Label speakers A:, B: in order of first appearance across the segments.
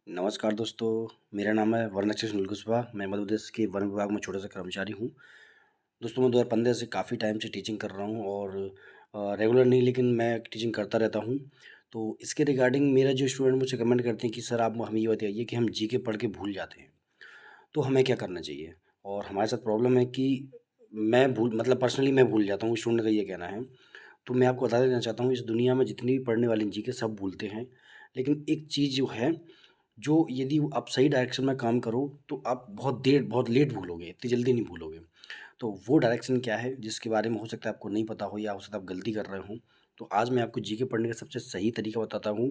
A: नमस्कार दोस्तों, मेरा नाम है वर्णक्षेत्र सुनील कुशवाहा। मैं मध्य प्रदेश के वन विभाग में छोटा सा कर्मचारी हूँ। दोस्तों, मैं 2015 से काफ़ी टाइम से टीचिंग कर रहा हूँ और रेगुलर नहीं, लेकिन मैं टीचिंग करता रहता हूँ। तो इसके रिगार्डिंग मेरा जो स्टूडेंट मुझसे कमेंट करते हैं कि सर आप हमें ये बताइए कि हम जीके पढ़ के भूल जाते हैं, तो हमें क्या करना चाहिए? और हमारे साथ प्रॉब्लम है कि मैं भूल मतलब पर्सनली मैं भूल जाता हूँ, स्टूडेंट का ये कहना है। तो मैं आपको बता देना चाहता हूँ, इस दुनिया में जितनी भी पढ़ने वाले जीके सब भूलते हैं, लेकिन एक चीज़ जो है, जो यदि आप सही डायरेक्शन में काम करो तो आप बहुत लेट भूलोगे, इतनी जल्दी नहीं भूलोगे। तो वो डायरेक्शन क्या है जिसके बारे में हो सकता है आपको नहीं पता हो या हो सकता है आप गलती कर रहे हो। तो आज मैं आपको जीके पढ़ने का सबसे सही तरीका बताता हूँ,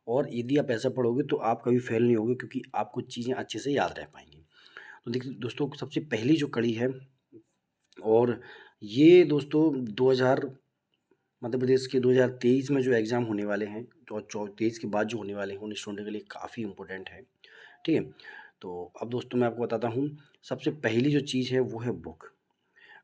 A: और यदि आप ऐसा पढ़ोगे तो आप कभी फेल नहीं होगे, क्योंकि आपको चीज़ें अच्छे से याद रह पाएंगी। तो देखिए दोस्तों, सबसे पहली जो कड़ी है, और ये दोस्तों 2000 मध्य प्रदेश के 2023 में जो एग्ज़ाम होने वाले हैं, तो 23 के बाद जो होने वाले हैं, उन स्टूडेंट के लिए काफ़ी इम्पोर्टेंट है। ठीक है? तो अब दोस्तों मैं आपको बताता हूँ, सबसे पहली जो चीज़ है वो है बुक।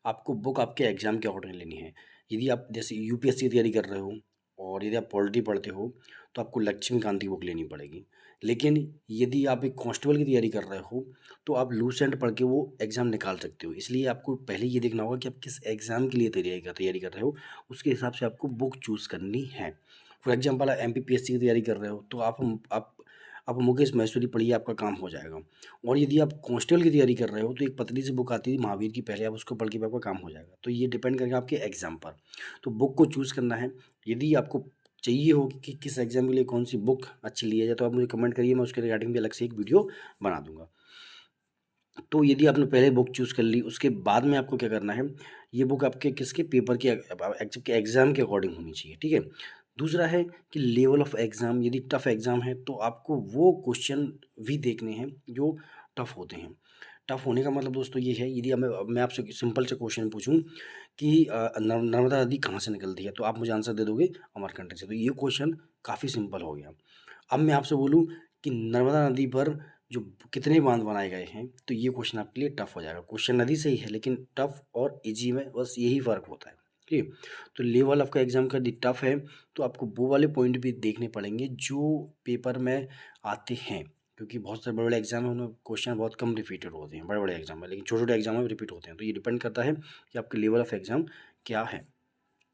A: आपको बुक आपके एग्ज़ाम के अकॉर्डिंग लेनी है। यदि आप जैसे यूपीएससी की तैयारी कर रहे हो और यदि आप पॉलिटी पढ़ते हो, तो आपको लक्ष्मीकांत की बुक लेनी पड़ेगी। लेकिन यदि आप एक कांस्टेबल की तैयारी कर रहे हो, तो आप लूसेंट पढ़ के वो एग्ज़ाम निकाल सकते हो। इसलिए आपको पहले ये देखना होगा कि आप किस एग्ज़ाम के लिए तैयारी कर रहे हो, उसके हिसाब से आपको बुक चूज़ करनी है। फॉर एग्ज़ाम्पल आप एमपीपीएससी की तैयारी कर रहे हो, तो आप मुकेश महेश्वरी पढ़िए, आपका काम हो जाएगा। और यदि आप कांस्टेबल की तैयारी कर रहे हो, तो एक पतली सी बुक आती है महावीर की, पहले आप उसको पढ़ के भी आपका काम हो जाएगा। तो ये डिपेंड करेगा आपके एग्ज़ाम पर। तो बुक को चूज़ करना है। यदि आपको चाहिए हो कि किस एग्ज़ाम के लिए कौन सी बुक अच्छी ली है, तो आप मुझे कमेंट करिए, मैं उसके रिगार्डिंग भी अलग से एक वीडियो बना दूँगा। तो यदि आपने पहले बुक चूज़ कर ली, उसके बाद में आपको क्या करना है, ये बुक आपके किसके पेपर के के एग्ज़ाम के अकॉर्डिंग होनी चाहिए, ठीक है? दूसरा है कि लेवल ऑफ एग्ज़ाम, यदि टफ़ एग्ज़ाम है तो आपको वो क्वेश्चन भी देखने हैं जो टफ़ होते हैं। टफ़ होने का मतलब दोस्तों ये है, यदि मैं आपसे सिंपल से क्वेश्चन पूछूँ कि नर्मदा नदी कहाँ से निकलती है? तो आप मुझे आंसर दे दोगे अमरकंटक से, तो ये क्वेश्चन काफ़ी सिंपल हो गया। अब मैं आपसे बोलूँ कि नर्मदा नदी पर जो कितने बांध बनाए गए हैं, तो ये क्वेश्चन आपके लिए टफ हो जाएगा। क्वेश्चन नदी से ही है, लेकिन टफ और इजी में बस यही फ़र्क होता है। ठीक है? तो लेवल आपका एग्ज़ाम का यदि टफ है, तो आपको वो वाले पॉइंट भी देखने पड़ेंगे जो पेपर में आते हैं, क्योंकि बहुत सारे बड़े-बड़े एग्ज़ाम हैं, उनमें क्वेश्चन बहुत कम रिपीटेड होते हैं, बड़े-बड़े एग्ज़ाम में, लेकिन छोटे-छोटे एग्ज़ाम में रिपीट होते हैं। तो ये डिपेंड करता है कि आपके लेवल ऑफ एग्ज़ाम क्या है।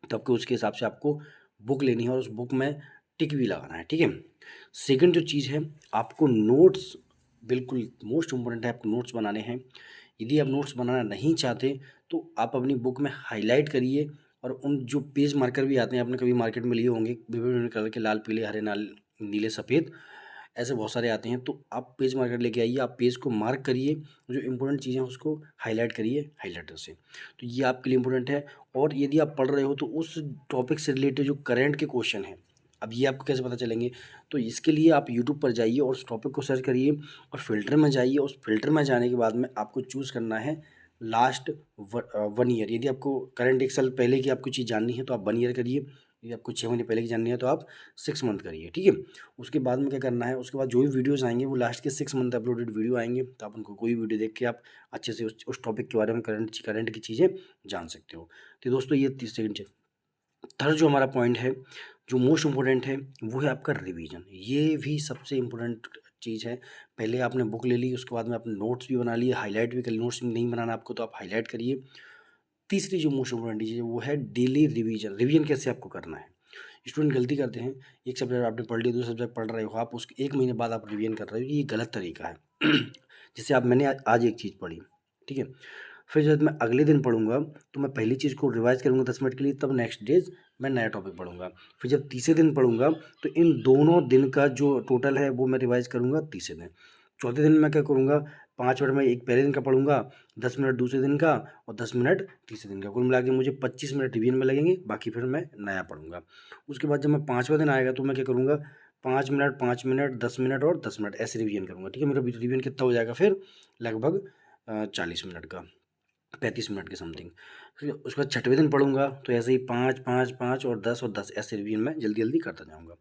A: तो आपको उसके हिसाब से आपको बुक लेनी है और उस बुक में टिक भी लगाना है, ठीक है? सेकंड जो चीज़ है, आपको नोट्स, बिल्कुल मोस्ट इम्पोर्टेंट है, आपको नोट्स बनाने हैं। यदि आप नोट्स बनाना नहीं चाहते, तो आप अपनी बुक में हाइलाइट करिए, और उन जो पेज मार्कर भी आते हैं, आपने कभी मार्केट में लिए होंगे, विभिन्न कलर के, लाल, पीले, हरे, नाल नीले, सफ़ेद, ऐसे बहुत सारे आते हैं। तो आप पेज मार्कर लेके आइए, आप पेज को मार्क करिए, जो इम्पोर्टेंट चीज़ें हैं उसको हाइलाइट करिए हाइलाइटर से। तो ये आपके लिए इम्पोर्टेंट है। और यदि आप पढ़ रहे हो, तो उस टॉपिक से रिलेटेड जो करंट के क्वेश्चन हैं, अब ये आपको कैसे पता चलेंगे? तो इसके लिए आप यूट्यूब पर जाइए और उस टॉपिक को सर्च करिए, और फ़िल्टर में जाइए। उस फ़िल्टर में जाने के बाद में आपको चूज़ करना है लास्ट 1 ईयर। यदि आपको करंट 1 साल पहले की आपको चीज़ जाननी है, तो आप 1 ईयर करिए। यदि आपको 6 महीने पहले की जाननी है, तो आप 6 मंथ करिए, ठीक है? उसके बाद में क्या करना है, उसके बाद जो भी वीडियोज़ आएँगे, वो लास्ट के 6 मंथ अपलोडेड वीडियो आएँगे, तो आप उनको कोई वीडियो देख के आप अच्छे से उस टॉपिक के बारे में, करंट की चीज़ें जान सकते हो। तो दोस्तों, ये सेकंड चीज़। थर्ड जो हमारा पॉइंट है, जो मोस्ट इम्पोर्टेंट है, वो है आपका रिवीजन। ये भी सबसे इम्पोर्टेंट चीज़ है। पहले आपने बुक ले ली, उसके बाद में आपने नोट्स भी बना लिए, हाइलाइट भी कर लिए। नोट्स नहीं बनाना आपको, तो आप हाइलाइट करिए। तीसरी जो मोस्ट इम्पोर्टेंट चीज़ है, वो है डेली रिवीजन। रिवीजन कैसे आपको करना है? स्टूडेंट गलती करते हैं, एक सब्जेक्ट आपने पढ़ लिया, दूसरा सब्जेक्ट पढ़ रहे हो, आप उसके 1 महीने बाद आप रिवीजन कर रहे हो, ये गलत तरीका है। जैसे आप मैंने आज एक चीज़ पढ़ी, ठीक है? फिर जब मैं अगले दिन पढ़ूँगा, तो मैं पहली चीज़ को रिवाइज़ करूँगा 10 मिनट के लिए, तब नेक्स्ट डेज़ मैं नया टॉपिक पढ़ूँगा। फिर जब तीसरे दिन पढ़ूँगा, तो इन दोनों दिन का जो टोटल है, वो मैं रिवाइज़ करूँगा तीसरे दिन। चौथे दिन मैं क्या करूँगा, 5 मिनट मैं एक पहले दिन का पढ़ूँगा, 10 मिनट दूसरे दिन का, और 10 मिनट तीसरे दिन का। कुल मिला के मुझे 25 मिनट रिवीजन में लगेंगे, बाकी फिर मैं नया पढ़ूँगा। उसके बाद जब मैं 5वाँ दिन आएगा, तो मैं क्या करूँगा, 5 मिनट, 10 मिनट और 10 मिनट ऐसे रिवीजन करूँगा, ठीक है? मेरा रिवीजन कितना हो जाएगा फिर, लगभग 40 मिनट का, 35 मिनट के समथिंग। फिर उसके बाद छठवें दिन पढ़ूँगा, तो ऐसे ही 5, 5, 5 और 10 ऐसे रिवीजन मैं जल्दी-जल्दी करता जाऊँगा।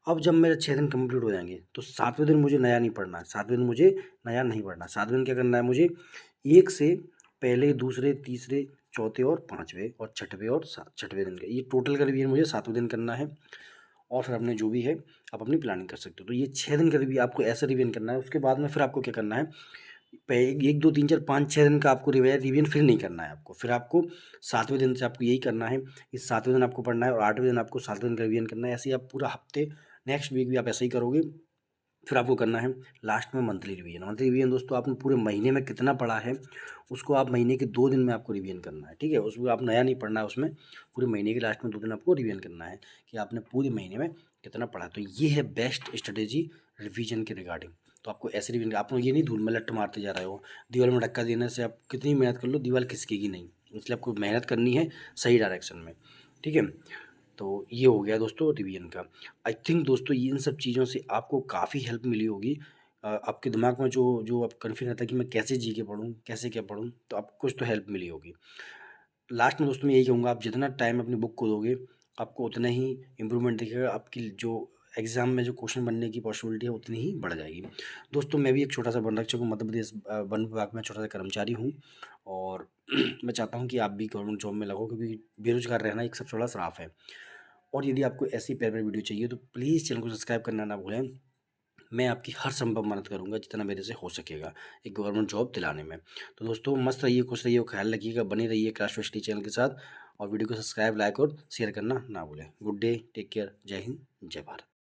A: अब जब मेरे 6 दिन कंप्लीट हो जाएँगे, तो 7वें दिन मुझे नया नहीं पढ़ना है, 7वें दिन मुझे नया नहीं पढ़ना है। 7वें दिन क्या करना है मुझे, 1 से पहले, दूसरे, तीसरे, चौथे और 5वें और छठवें और 7 छठवें दिन का, ये टोटल का रिवीजन मुझे 7वें दिन करना है। और फिर अपने जो भी है आप अपनी प्लानिंग कर सकते हो। तो ये 6 दिन का रिव्यू आपको ऐसे रिवीजन करना है। उसके बाद में फिर आपको क्या करना है, 1, 2, 3, 4, 5, 6 दिन का आपको रिवीजन फिर नहीं करना है आपको। फिर आपको 7वें दिन से आपको यही करना है, इस 7वें दिन आपको पढ़ना है और 8वें दिन आपको 7वें दिन का रिवीजन करना है। ऐसे ही आप पूरा हफ्ते, नेक्स्ट वीक भी आप ऐसे ही करोगे। फिर आपको करना है लास्ट में मंथली रिवीजन। मंथली रिवीजन दोस्तों आपने पूरे महीने में कितना पढ़ा है उसको आप महीने के 2 दिन में आपको रिवीजन करना है, ठीक है। उसमें आप नया नहीं पढ़ना है, उसमें पूरे महीने के लास्ट में 2 दिन आपको रिवीजन करना है कि आपने पूरे महीने में कितना पढ़ा। तो ये है बेस्ट स्ट्रेटेजी रिवीजन के रिगार्डिंग। तो आपको ऐसे रिवीजन, आप ये नहीं धूल में लट्ट मारते जा रहे हो, दीवार में धक्का देने से आप कितनी मेहनत कर लो दीवार खिसकेगी नहीं। इसलिए आपको मेहनत करनी है सही डायरेक्शन में, ठीक है। तो ये हो गया दोस्तों रिवीजन का। आई थिंक दोस्तों ये इन सब चीज़ों से आपको काफ़ी हेल्प मिली होगी। आपके दिमाग में जो जो आप कन्फ्यूजन रहता है कि मैं कैसे जीके पढ़ूँ, कैसे क्या पढ़ूँ, तो आपको कुछ तो हेल्प मिली होगी। लास्ट में दोस्तों मैं यही कहूँगा, आप जितना टाइम अपनी बुक को दोगे आपको उतना ही इम्प्रूवमेंट दिखेगा। आपकी जो एग्ज़ाम में जो क्वेश्चन बनने की पॉसिबिलिटी है उतनी ही बढ़ जाएगी। दोस्तों मैं भी एक छोटा सा वन रक्षक हूँ, मध्य प्रदेश वन विभाग में छोटा सा कर्मचारी हूँ और मैं चाहता हूँ कि आप भी गवर्नमेंट जॉब में लगो, क्योंकि बेरोजगार रहना एक सबसे बड़ा श्राप है। और यदि आपको ऐसी प्यारी वीडियो चाहिए तो प्लीज़ चैनल को सब्सक्राइब करना ना भूलें। मैं आपकी हर संभव मदद करूंगा जितना मेरे से हो सकेगा एक गवर्नमेंट जॉब दिलाने में। तो दोस्तों मस्त रहिए, खुश रहिए, ख्याल रखिएगा, बने रहिए क्रैश फैसिलिटी चैनल के साथ और वीडियो को सब्सक्राइब, लाइक और शेयर करना ना भूलें। गुड डे, टेक केयर, जय हिंद, जय भारत।